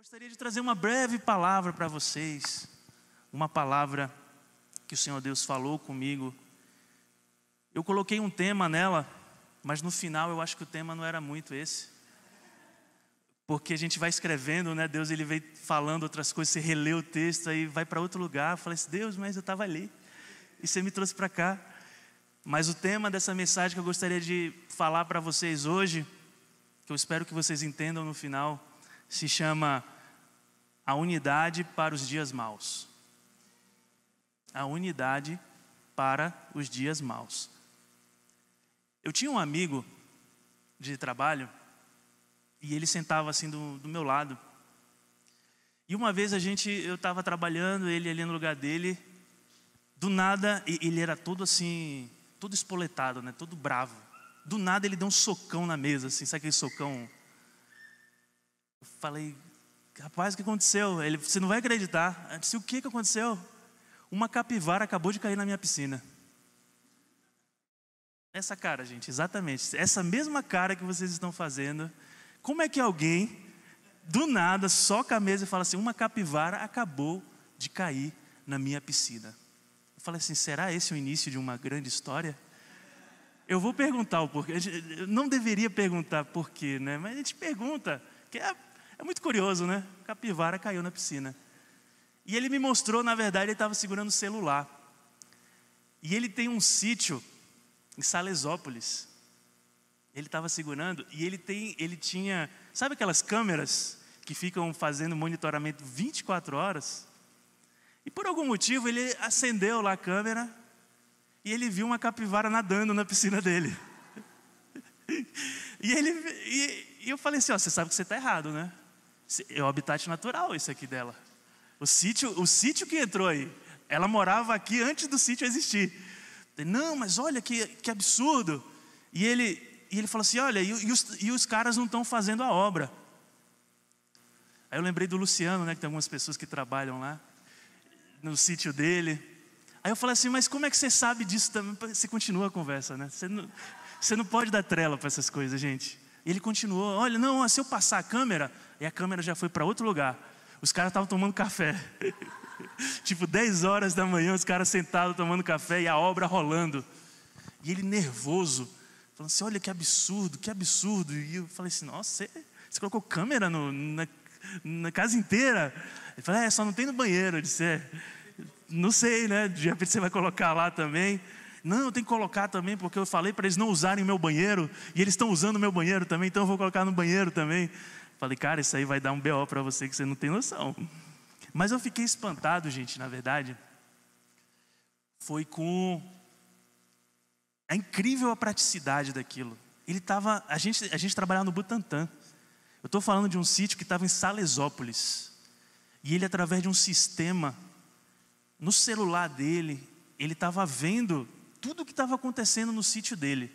Gostaria de trazer uma breve palavra para vocês, uma palavra que o Senhor Deus falou comigo. Eu coloquei um tema nela, mas no final eu acho que o tema não era muito esse, porque a gente vai escrevendo, né? Deus ele vem falando outras coisas, você relê o texto, aí vai para outro lugar. Eu falei assim, Deus, mas eu estava ali e você me trouxe para cá. Mas o tema dessa mensagem que eu gostaria de falar para vocês hoje, que eu espero que vocês entendam no final, se chama A Unidade para os Dias Maus. A unidade para os dias maus. Eu tinha um amigo de trabalho e ele sentava assim do meu lado. E uma vez eu estava trabalhando, ele ali no lugar dele, do nada, ele era todo assim, todo espoletado, né, todo bravo. Do nada ele deu um socão na mesa, assim, sabe aquele socão? Eu falei, rapaz, o que aconteceu? Ele, você não vai acreditar. Eu disse, o que aconteceu? Uma capivara acabou de cair na minha piscina. Essa cara, gente, exatamente. Essa mesma cara que vocês estão fazendo. Como é que alguém, do nada, soca a mesa e fala assim, uma capivara acabou de cair na minha piscina? Eu falei assim, será esse o início de uma grande história? Eu vou perguntar o porquê. Eu não deveria perguntar porquê, né? Mas a gente pergunta, que é muito curioso, né? Capivara caiu na piscina. E ele me mostrou, na verdade, ele estava segurando o celular. E ele tem um sítio em Salesópolis. Ele estava segurando e ele tinha, sabe aquelas câmeras que ficam fazendo monitoramento 24 horas? E por algum motivo ele acendeu lá a câmera e ele viu uma capivara nadando na piscina dele. E eu falei assim, ó, você sabe que você está errado, né? É o habitat natural isso aqui dela. O sítio que entrou aí, ela morava aqui antes do sítio existir. Não, mas olha que absurdo. E ele falou assim, olha, e os caras não estão fazendo a obra. Aí eu lembrei do Luciano, né, que tem algumas pessoas que trabalham lá, no sítio dele. Aí eu falei assim, mas como é que você sabe disso também? Você continua a conversa, né? Você não pode dar trela para essas coisas, gente. E ele continuou, olha, não, se eu passar a câmera, e a câmera já foi para outro lugar. Os caras estavam tomando café. Tipo 10 horas da manhã, os caras sentados tomando café e a obra rolando. E ele nervoso, falando assim, olha que absurdo, que absurdo. E eu falei assim, nossa, você colocou câmera na casa inteira? Ele falou, só não tem no banheiro. Eu disse, não sei, né? De repente você vai colocar lá também. Não, eu tenho que colocar também, porque eu falei para eles não usarem o meu banheiro, e eles estão usando o meu banheiro também, então eu vou colocar no banheiro também. Falei, cara, isso aí vai dar um BO para você que você não tem noção. Mas eu fiquei espantado, gente, na verdade. Foi com a incrível praticidade daquilo. A gente trabalhava no Butantã. Eu estou falando de um sítio que estava em Salesópolis. E ele, através de um sistema, no celular dele, ele estava vendo tudo o que estava acontecendo no sítio dele.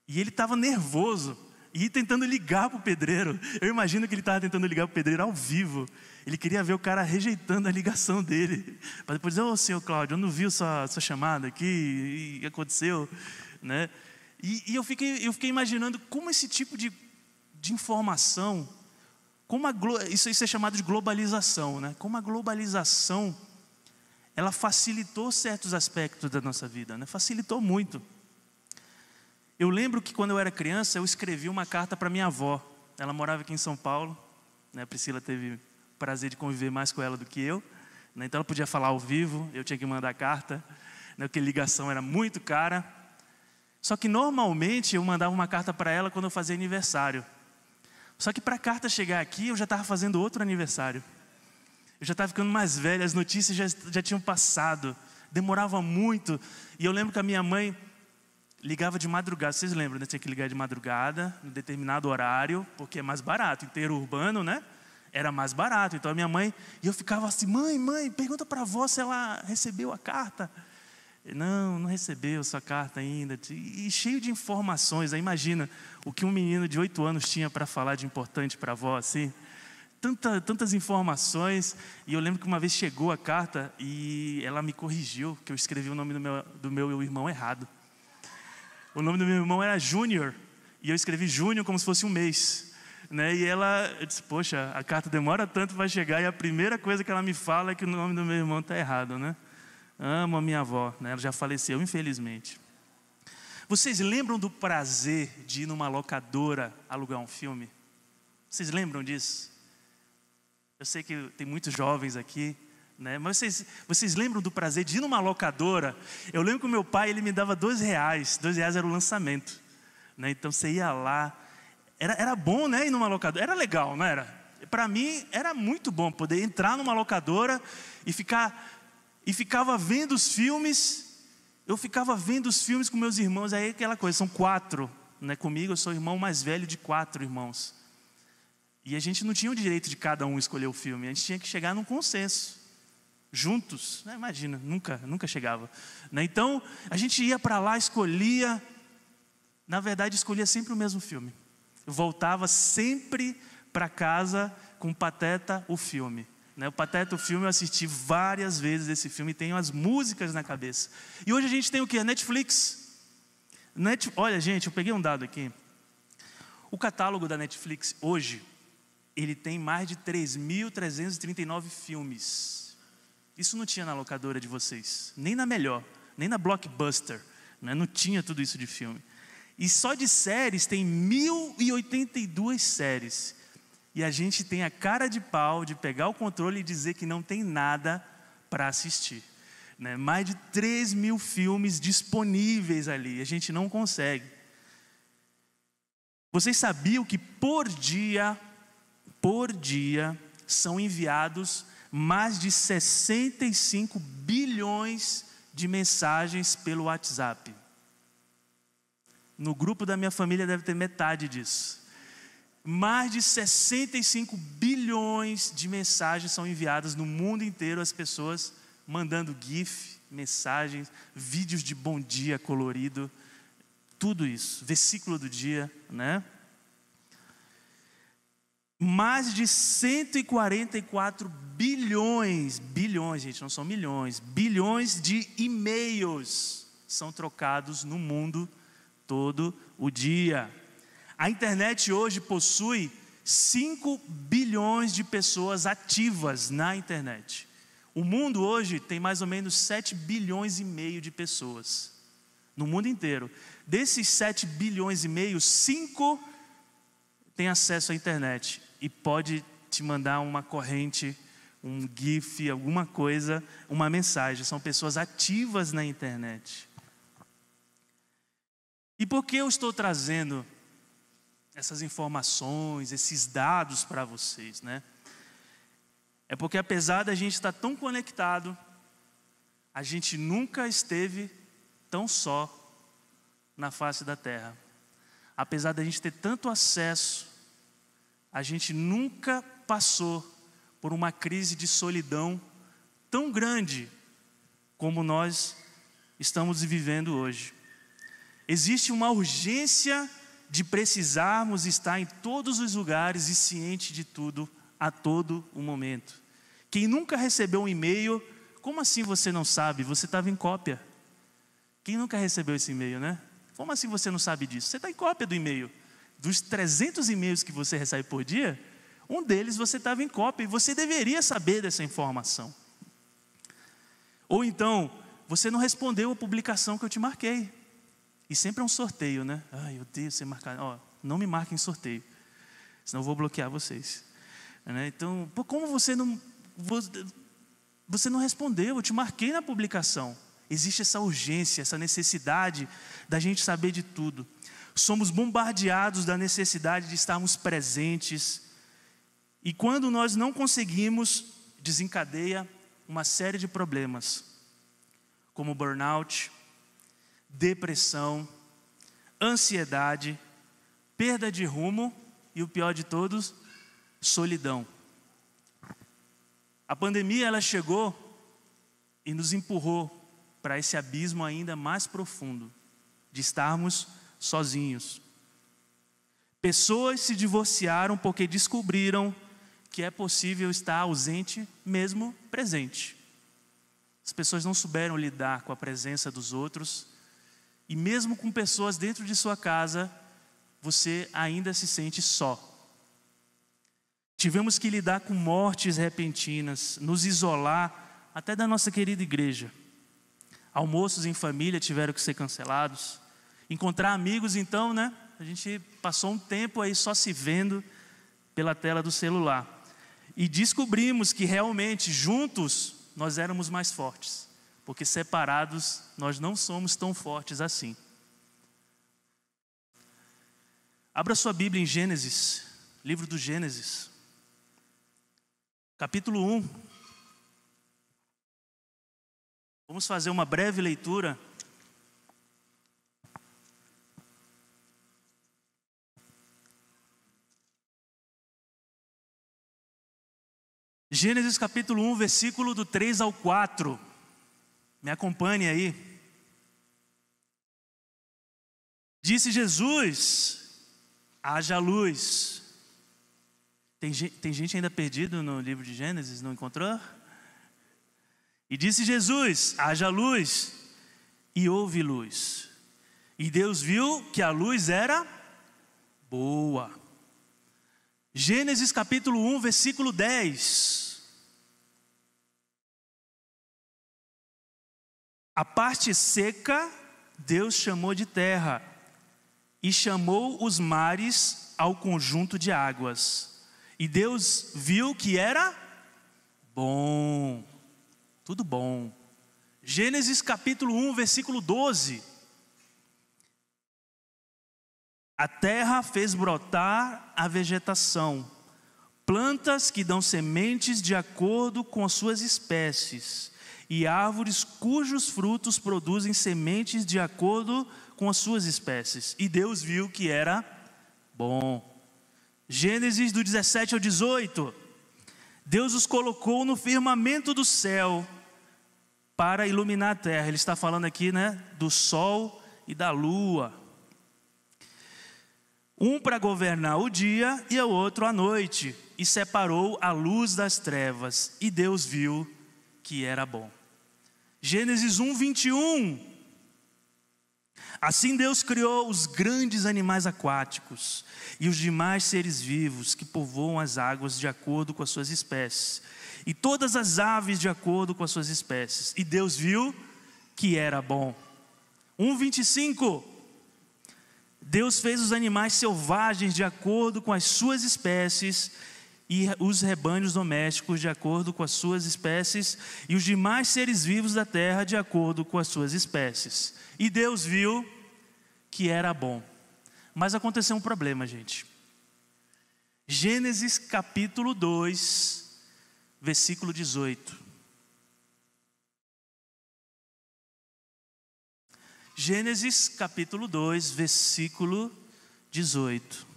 E ele estava nervoso e tentando ligar para o pedreiro. Eu imagino que ele estava tentando ligar para o pedreiro ao vivo. Ele queria ver o cara rejeitando a ligação dele. Para depois dizer, senhor Cláudio, eu não vi sua chamada aqui, e aconteceu, né? E eu fiquei imaginando como esse tipo de informação, isso é chamado de globalização, né? Como a globalização, ela facilitou certos aspectos da nossa vida, né? Facilitou muito. Eu lembro que quando eu era criança, eu escrevi uma carta para minha avó. Ela morava aqui em São Paulo, né? A Priscila teve o prazer de conviver mais com ela do que eu, né? Então ela podia falar ao vivo, eu tinha que mandar carta, né? Porque ligação era muito cara. Só que normalmente eu mandava uma carta para ela quando eu fazia aniversário. Só que para a carta chegar aqui, eu já estava fazendo outro aniversário. Eu já estava ficando mais velho, as notícias já tinham passado, demorava muito. E eu lembro que a minha mãe ligava de madrugada, vocês lembram, né? Tinha que ligar de madrugada, em determinado horário, porque é mais barato, inteiro urbano, né? Era mais barato, então a minha mãe, e eu ficava assim, mãe, pergunta para a avó se ela recebeu a carta. Não recebeu sua carta ainda, e cheio de informações. Aí imagina o que um menino de 8 anos tinha para falar de importante para a avó, assim. Tantas informações. E eu lembro que uma vez chegou a carta e ela me corrigiu, que eu escrevi o nome do meu irmão errado. O nome do meu irmão era Júnior, e eu escrevi Júnior como se fosse um mês. né? E ela disse, poxa, a carta demora tanto para chegar e a primeira coisa que ela me fala é que o nome do meu irmão está errado, né? Amo a minha avó, né? Ela já faleceu, infelizmente. Vocês lembram do prazer de ir numa locadora alugar um filme? Vocês lembram disso? Eu sei que tem muitos jovens aqui, né? Mas vocês lembram do prazer de ir numa locadora? Eu lembro que o meu pai, ele me dava R$2. R$2 era o lançamento, né? Então você ia lá. Era bom, né? Ir numa locadora. Era legal, não era? Para mim, era muito bom poder entrar numa locadora e ficava vendo os filmes. Eu ficava vendo os filmes com meus irmãos. Aí aquela coisa, são 4, né? Comigo eu sou o irmão mais velho de 4 irmãos. E a gente não tinha o direito de cada um escolher o filme. A gente tinha que chegar num consenso, juntos, né? Imagina, nunca chegava, né? Então a gente ia para lá, escolhia. Na verdade, escolhia sempre o mesmo filme. Eu voltava sempre para casa com o Pateta, o filme, né? O Pateta, o filme, eu assisti várias vezes esse filme e tenho as músicas na cabeça. E hoje a gente tem o quê? Netflix. Olha, gente, eu peguei um dado aqui. O catálogo da Netflix hoje, ele tem mais de 3.339 filmes. Isso não tinha na locadora de vocês, nem na melhor, nem na Blockbuster, né? Não tinha tudo isso de filme. E só de séries tem 1.082 séries. E a gente tem a cara de pau de pegar o controle e dizer que não tem nada para assistir, né? Mais de 3.000 filmes disponíveis ali, a gente não consegue. Vocês sabiam que por dia são enviados mais de 65 bilhões de mensagens pelo WhatsApp? No grupo da minha família deve ter metade disso. Mais de 65 bilhões de mensagens são enviadas no mundo inteiro, as pessoas mandando GIF, mensagens, vídeos de bom dia colorido, tudo isso, versículo do dia, né? Mais de 144 bilhões, gente, não são milhões, bilhões de e-mails são trocados no mundo todo o dia. A internet hoje possui 5 bilhões de pessoas ativas na internet. O mundo hoje tem mais ou menos 7 bilhões e meio de pessoas no mundo inteiro. Desses 7 bilhões e meio, 5 têm acesso à internet e pode te mandar uma corrente, um GIF, alguma coisa, uma mensagem. São pessoas ativas na internet. E por que eu estou trazendo essas informações, esses dados para vocês, né? É porque apesar da gente estar tão conectado, a gente nunca esteve tão só na face da terra. Apesar da gente ter tanto acesso, a gente nunca passou por uma crise de solidão tão grande como nós estamos vivendo hoje. Existe uma urgência de precisarmos estar em todos os lugares e ciente de tudo a todo o momento. Quem nunca recebeu um e-mail, como assim você não sabe? Você estava em cópia. Quem nunca recebeu esse e-mail, né? Como assim você não sabe disso? Você está em cópia do e-mail. Dos 300 e-mails que você recebe por dia, um deles você estava em cópia e você deveria saber dessa informação. Ou então, você não respondeu a publicação que eu te marquei. E sempre é um sorteio, né? Ai, eu odeio ser marcado. Ó, não me marquem em sorteio, senão eu vou bloquear vocês, né? Então, como você não respondeu? Eu te marquei na publicação. Existe essa urgência, essa necessidade da gente saber de tudo. Somos bombardeados da necessidade de estarmos presentes. E quando nós não conseguimos, desencadeia uma série de problemas, como burnout, depressão, ansiedade, perda de rumo e o pior de todos, solidão. A pandemia, ela chegou e nos empurrou para esse abismo ainda mais profundo, de estarmos sozinhos. Pessoas se divorciaram porque descobriram que é possível estar ausente mesmo presente. As pessoas não souberam lidar com a presença dos outros. E mesmo com pessoas dentro de sua casa, você ainda se sente só. tivemos que lidar com mortes repentinas, nos isolar até da nossa querida igreja. Almoços em família tiveram que ser cancelados. Encontrar amigos, então, né? A gente passou um tempo aí só se vendo pela tela do celular. E descobrimos que realmente juntos nós éramos mais fortes, porque separados nós não somos tão fortes assim. Abra sua Bíblia em Gênesis, livro do Gênesis, capítulo 1. Vamos fazer uma breve leitura. Gênesis capítulo 1, versículo do 3 ao 4. Me acompanhe aí. Disse Jesus: haja luz. Tem gente ainda perdido no livro de Gênesis, não encontrou? E disse Jesus: haja luz, e houve luz. E Deus viu que a luz era boa. Gênesis capítulo 1, versículo 10. A parte seca Deus chamou de terra, e chamou os mares ao conjunto de águas. E Deus viu que era bom. Tudo bom. Gênesis capítulo 1, versículo 12. A terra fez brotar a vegetação, plantas que dão sementes de acordo com as suas espécies, e árvores cujos frutos produzem sementes de acordo com as suas espécies. E Deus viu que era bom. Gênesis do 17 ao 18. Deus os colocou no firmamento do céu para iluminar a terra. Ele está falando aqui, né, do sol e da lua. Um para governar o dia e o outro a noite. E separou a luz das trevas. E Deus viu que era bom. Gênesis 1, 21. Assim Deus criou os grandes animais aquáticos e os demais seres vivos que povoam as águas de acordo com as suas espécies, e todas as aves de acordo com as suas espécies. E Deus viu que era bom. 1:25. Deus fez os animais selvagens de acordo com as suas espécies, e os rebanhos domésticos de acordo com as suas espécies, e os demais seres vivos da terra de acordo com as suas espécies. E Deus viu que era bom. Mas aconteceu um problema, gente. Gênesis capítulo 2, versículo 18. Gênesis capítulo 2, versículo 18.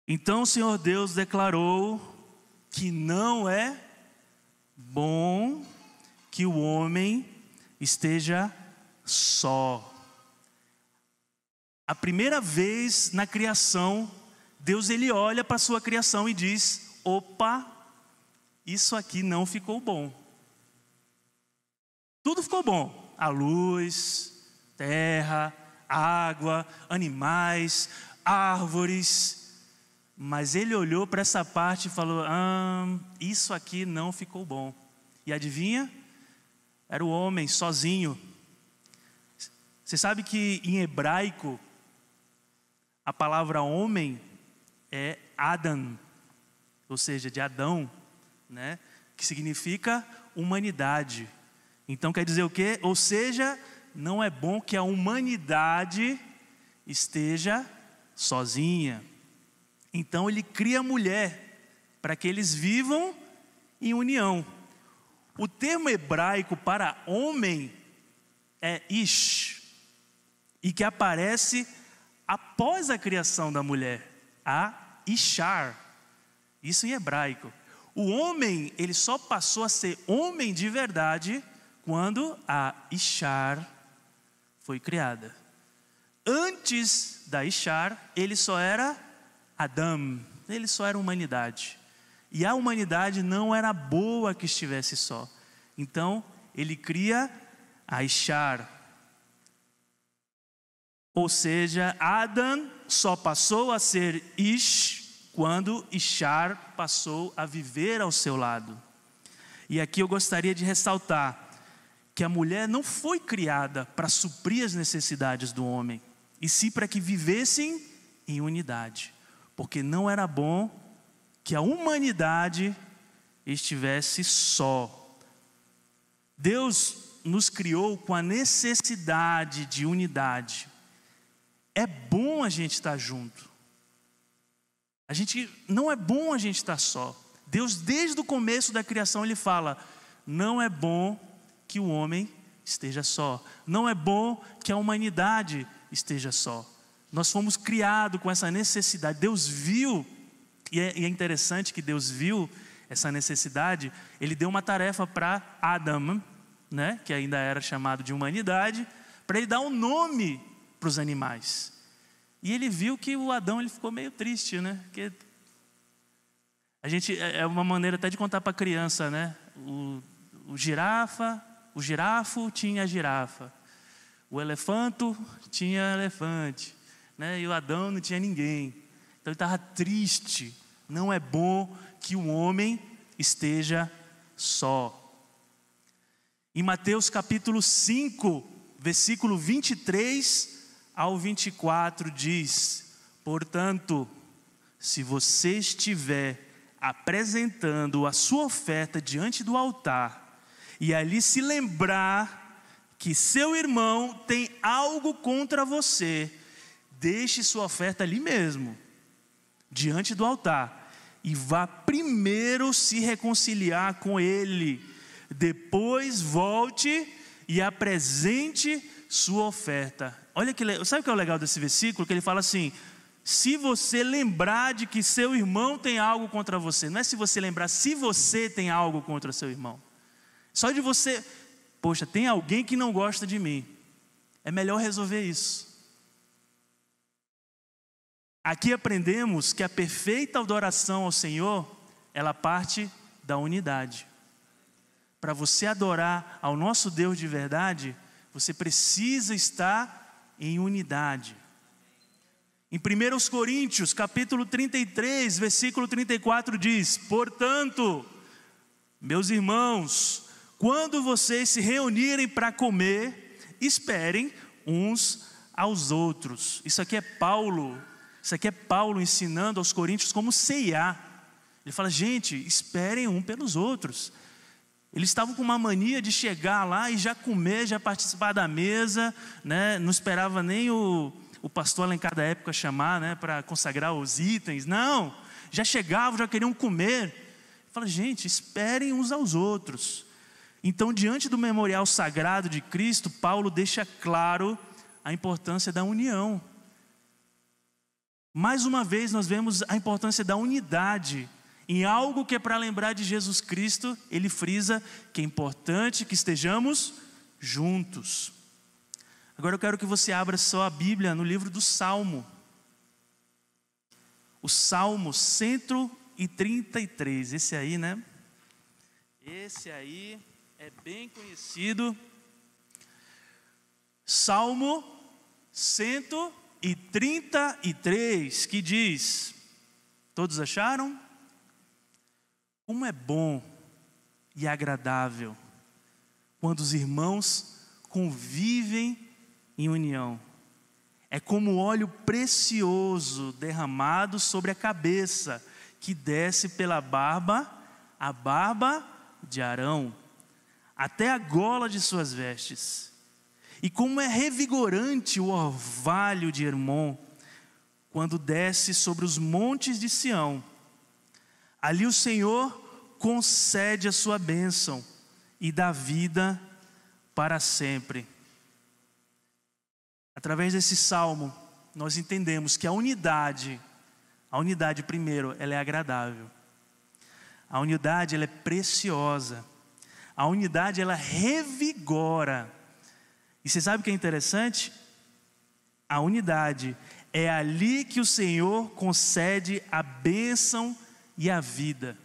Então o Senhor Deus declarou que não é bom que o homem esteja só. A primeira vez na criação, Deus ele olha para a sua criação e diz: opa, isso aqui não ficou bom. Tudo ficou bom. A luz, terra, água, animais, árvores. Mas ele olhou para essa parte e falou: isso aqui não ficou bom. E adivinha? Era o homem sozinho. Você sabe que em hebraico a palavra homem é Adam, ou seja, de Adão, né? Que significa humanidade. Então quer dizer o quê? Ou seja, não é bom que a humanidade esteja sozinha. Então ele cria a mulher para que eles vivam em união. O termo hebraico para homem é ish, e que aparece após a criação da mulher, a ishar. Isso em hebraico. O homem, ele só passou a ser homem de verdade quando a ishar foi criada. Antes da ishar, ele só era Adão, ele só era humanidade. E a humanidade não era boa que estivesse só. Então, ele cria a ishar. Ou seja, Adão só passou a ser Ish quando Ishar passou a viver ao seu lado. E aqui eu gostaria de ressaltar que a mulher não foi criada para suprir as necessidades do homem, e sim para que vivessem em unidade, porque não era bom que a humanidade estivesse só. Deus nos criou com a necessidade de unidade. É bom a gente estar junto. Não é bom a gente estar só. Deus, desde o começo da criação, Ele fala: não é bom que o homem esteja só. Não é bom que a humanidade esteja só. Nós fomos criados com essa necessidade. Deus viu, e é interessante que Deus viu essa necessidade. Ele deu uma tarefa para Adão, né, que ainda era chamado de humanidade, para ele dar um nome para os animais. E ele viu que o Adão ele ficou meio triste, né? Porque é uma maneira até de contar para a criança, né? O girafo tinha girafa, o elefanto tinha elefante, né? E o Adão não tinha ninguém. Então ele estava triste. Não é bom que o homem esteja só. Em Mateus capítulo 5, versículo 23 ao 24 diz: portanto, se você estiver apresentando a sua oferta diante do altar, e ali se lembrar que seu irmão tem algo contra você, deixe sua oferta ali mesmo, diante do altar, e vá primeiro se reconciliar com ele, depois volte e apresente sua oferta. Olha sabe o que é o legal desse versículo? Que ele fala assim: se você lembrar de que seu irmão tem algo contra você. Não é se você lembrar, se você tem algo contra seu irmão. Só de você, poxa, tem alguém que não gosta de mim, é melhor resolver isso. Aqui aprendemos que a perfeita adoração ao Senhor, ela parte da unidade. Para você adorar ao nosso Deus de verdade, você precisa estar em unidade. Em 1 Coríntios, capítulo 33, versículo 34 diz: portanto, meus irmãos, quando vocês se reunirem para comer, esperem uns aos outros. Isso aqui é Paulo ensinando aos coríntios como ceiar. Ele fala: gente, esperem um pelos outros. Eles estavam com uma mania de chegar lá e já comer, já participar da mesa, né? Não esperava nem o pastor lá em cada época chamar, né, para consagrar os itens. Não, já chegavam, já queriam comer. Fala: gente, esperem uns aos outros. Então, diante do memorial sagrado de Cristo, Paulo deixa claro a importância da união. Mais uma vez nós vemos a importância da unidade. Em algo que é para lembrar de Jesus Cristo, ele frisa que é importante que estejamos juntos. Agora eu quero que você abra só a Bíblia no livro do Salmo. O Salmo 133, esse aí, né? Esse aí é bem conhecido. Salmo 133, que diz: todos acharam? Como é bom e agradável quando os irmãos convivem em união. É como óleo precioso derramado sobre a cabeça, que desce pela barba, a barba de Arão, até a gola de suas vestes. E como é revigorante o orvalho de Hermon, quando desce sobre os montes de Sião. Ali o Senhor concede a sua bênção e dá vida para sempre. Através desse salmo, nós entendemos que a unidade primeiro, ela é agradável. A unidade, ela é preciosa. A unidade, ela revigora. E você sabe o que é interessante? A unidade é ali que o Senhor concede a bênção e a vida.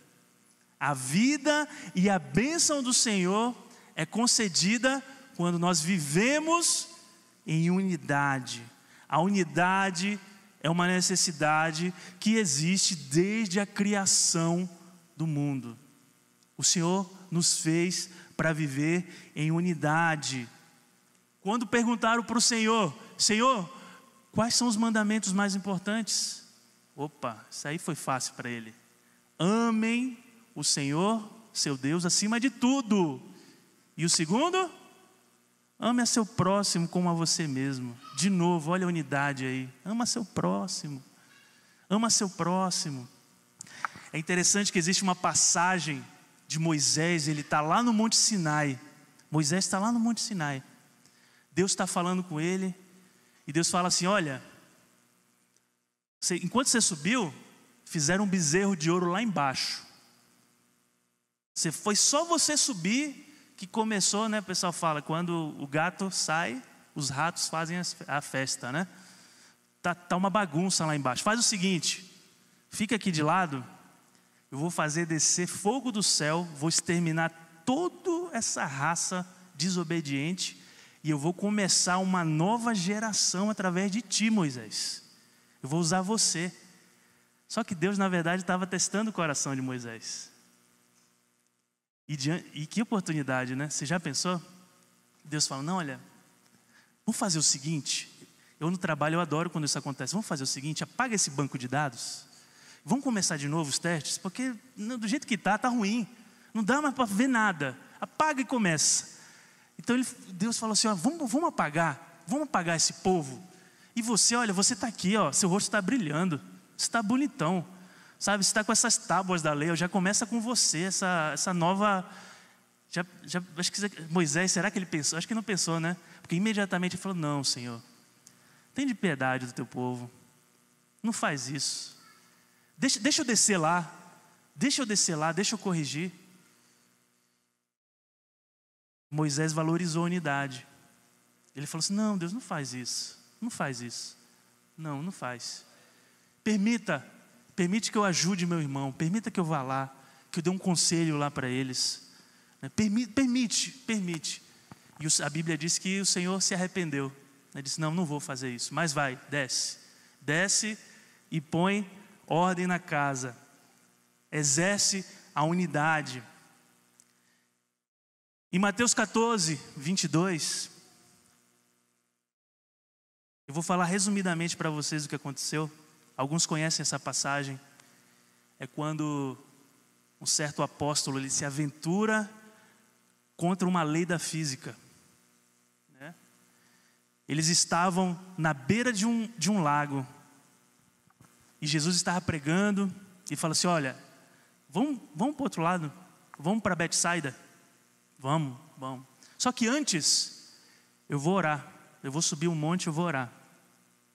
A vida e a bênção do Senhor é concedida quando nós vivemos em unidade. A unidade é uma necessidade que existe desde a criação do mundo. O Senhor nos fez para viver em unidade. Quando perguntaram para o Senhor: Senhor, quais são os mandamentos mais importantes? Opa, isso aí foi fácil para ele. Amem o Senhor, seu Deus, acima de tudo. E o segundo? Ame a seu próximo como a você mesmo. De novo, olha a unidade aí. Ama seu próximo. Ama seu próximo. É interessante que existe uma passagem de Moisés, ele está lá no Monte Sinai. Moisés está lá no Monte Sinai. Deus está falando com ele. E Deus fala assim: olha, enquanto você subiu, fizeram um bezerro de ouro lá embaixo. Foi só você subir que começou, né? O pessoal fala, quando o gato sai, os ratos fazem a festa, né? Tá uma bagunça lá embaixo. Faz o seguinte, fica aqui de lado, eu vou fazer descer fogo do céu, vou exterminar toda essa raça desobediente e eu vou começar uma nova geração através de ti, Moisés. Eu vou usar você. Só que Deus, na verdade, estava testando o coração de Moisés. E que oportunidade, né? Você já pensou? Deus fala: não, olha, vamos fazer o seguinte. Eu no trabalho, eu adoro quando isso acontece. Vamos fazer o seguinte, apaga esse banco de dados. Vamos começar de novo os testes, porque do jeito que está ruim. Não dá mais para ver nada. Apaga e começa. Então Deus falou assim: ó, vamos apagar esse povo. E você, olha, você está aqui, ó, seu rosto está brilhando. Você está bonitão. Sabe, você está com essas tábuas da lei, já começa com você, essa nova... acho que Moisés, será que ele pensou? Acho que não pensou, né? Porque imediatamente ele falou: não, Senhor, tem de piedade do teu povo, não faz isso. Deixa eu descer lá, deixa eu corrigir. Moisés valorizou a unidade. Ele falou assim: não, Deus, não faz isso, não faz. Permite que eu ajude meu irmão, permita que eu vá lá, que eu dê um conselho lá para eles. Permite. E a Bíblia diz que o Senhor se arrependeu. Ele disse: não vou fazer isso, mas vai, desce e põe ordem na casa, exerce a unidade. Em Mateus 14, 22, eu vou falar resumidamente para vocês o que aconteceu. Alguns conhecem essa passagem. É quando um certo apóstolo, ele se aventura contra uma lei da física, né? Eles estavam na beira de um lago, e Jesus estava pregando, e fala assim: olha, vamos para o outro lado, vamos para Betsaida, vamos. Só que antes, eu vou orar, eu vou subir um monte, eu vou orar.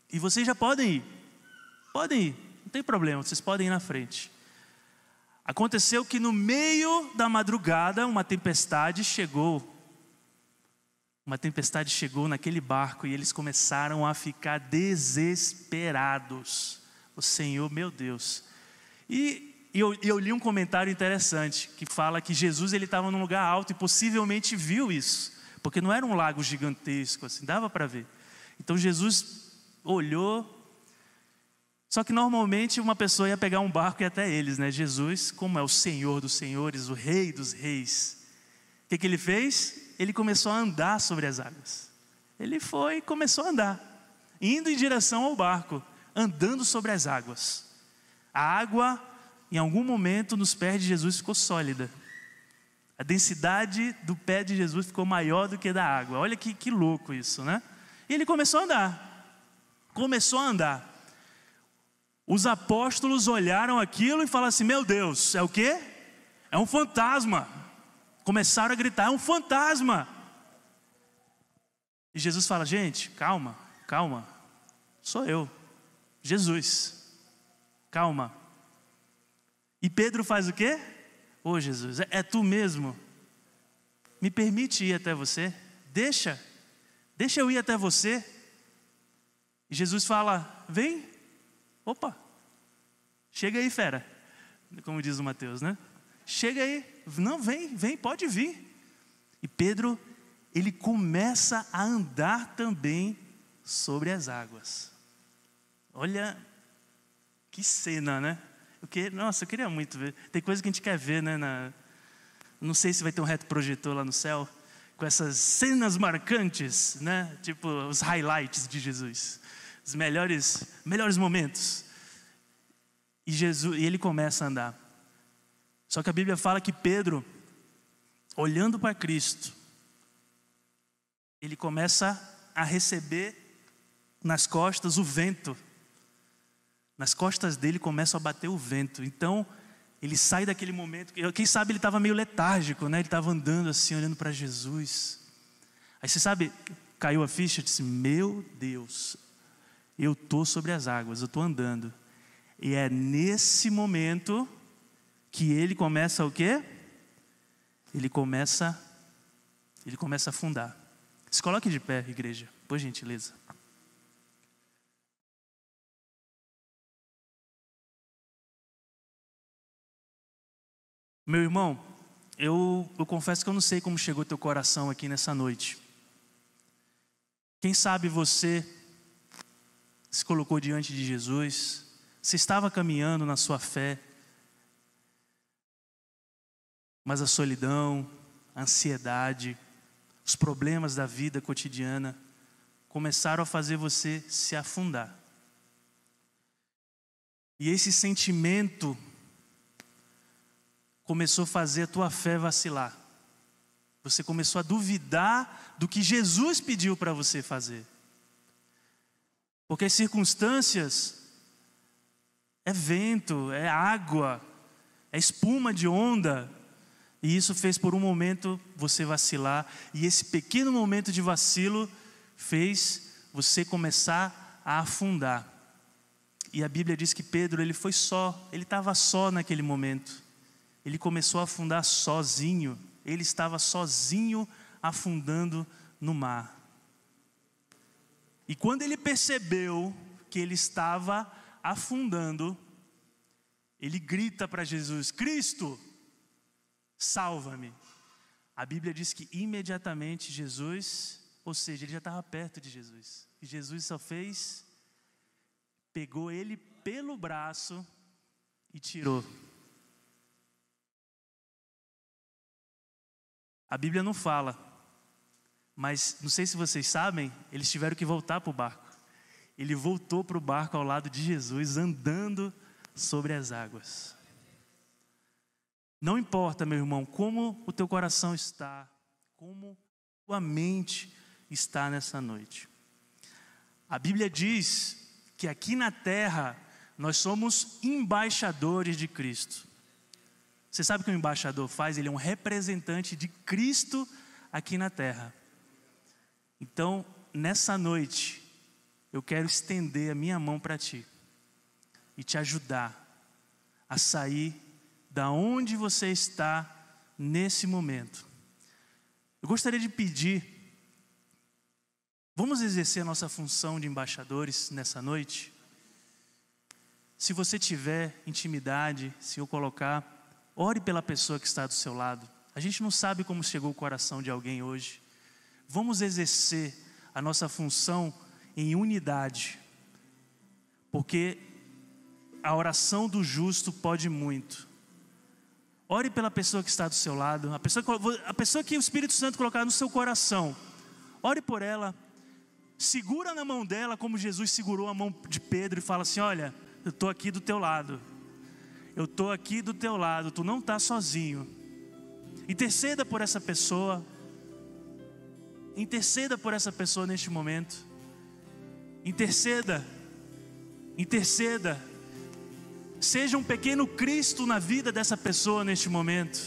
E vocês já podem ir, não tem problema, vocês podem ir na frente. Aconteceu que no meio da madrugada, uma tempestade chegou naquele barco, e eles começaram a ficar desesperados. O Senhor, meu Deus. E eu li um comentário interessante, que fala que Jesus, ele estava num lugar alto e possivelmente viu isso, porque não era um lago gigantesco, assim, dava para ver. Então Jesus olhou. Só que normalmente uma pessoa ia pegar um barco e ir até eles, né? Jesus, como é o Senhor dos senhores, o Rei dos reis, o que ele fez? Ele começou a andar sobre as águas. Ele começou a andar, indo em direção ao barco, andando sobre as águas. A água, em algum momento, nos pés de Jesus ficou sólida. A densidade do pé de Jesus ficou maior do que da água. Olha que louco isso, né? E ele começou a andar. Os apóstolos olharam aquilo e falaram assim: meu Deus, é o quê? É um fantasma. Começaram a gritar: é um fantasma. E Jesus fala: gente, calma, sou eu, Jesus, calma. E Pedro faz o quê? Ô Jesus, é tu mesmo? Me permite ir até você? Deixa eu ir até você. E Jesus fala: vem. Opa, chega aí, fera, como diz o Mateus, né? Chega aí, não, vem, pode vir. E Pedro, ele começa a andar também sobre as águas. Olha que cena, né? Nossa, eu queria muito ver. Tem coisa que a gente quer ver, né? Não sei se vai ter um retroprojetor lá no céu, com essas cenas marcantes, né? Tipo os highlights de Jesus, os melhores momentos. E ele começa a andar. Só que a Bíblia fala que Pedro, olhando para Cristo, ele começa a receber nas costas o vento. Nas costas dele começa a bater o vento. Então, ele sai daquele momento. Quem sabe ele estava meio letárgico, né? Ele estava andando assim, olhando para Jesus. Aí você sabe, caiu a ficha e disse: meu Deus, eu estou sobre as águas, eu estou andando. E é nesse momento que ele começa o quê? Ele começa a afundar. Se coloque de pé, igreja, por gentileza. Meu irmão, eu confesso que eu não sei como chegou teu coração aqui nessa noite. Quem sabe você se colocou diante de Jesus, você estava caminhando na sua fé, mas a solidão, a ansiedade, os problemas da vida cotidiana começaram a fazer você se afundar. E esse sentimento começou a fazer a tua fé vacilar. Você começou a duvidar do que Jesus pediu para você fazer. Porque as circunstâncias é vento, é água, é espuma de onda. E isso fez por um momento você vacilar. E esse pequeno momento de vacilo fez você começar a afundar. E a Bíblia diz que Pedro, ele estava só naquele momento. Ele começou a afundar sozinho. Ele estava sozinho afundando no mar. E quando ele percebeu que ele estava afundando, ele grita para Jesus: Cristo, salva-me. A Bíblia diz que imediatamente Jesus, ou seja, ele já estava perto de Jesus. E Jesus só pegou ele pelo braço e tirou. A Bíblia não fala, mas não sei se vocês sabem, eles tiveram que voltar para o barco. Ele voltou para o barco ao lado de Jesus, andando sobre as águas. Não importa, meu irmão, como o teu coração está, como a tua mente está nessa noite. A Bíblia diz que aqui na terra nós somos embaixadores de Cristo. Você sabe o que um embaixador faz? Ele é um representante de Cristo aqui na terra. Então, nessa noite, eu quero estender a minha mão para ti e te ajudar a sair da onde você está nesse momento. Eu gostaria de pedir, vamos exercer a nossa função de embaixadores nessa noite? Se você tiver intimidade, se eu colocar, ore pela pessoa que está do seu lado. A gente não sabe como chegou o coração de alguém hoje. Vamos exercer a nossa função em unidade, porque a oração do justo pode muito. Ore pela pessoa que está do seu lado, a pessoa que o Espírito Santo colocar no seu coração. Ore por ela, segura na mão dela como Jesus segurou a mão de Pedro e fala assim: olha, eu estou aqui do teu lado. Eu estou aqui do teu lado, tu não está sozinho. Interceda por essa pessoa. Interceda por essa pessoa neste momento. Interceda. Seja um pequeno Cristo na vida dessa pessoa neste momento.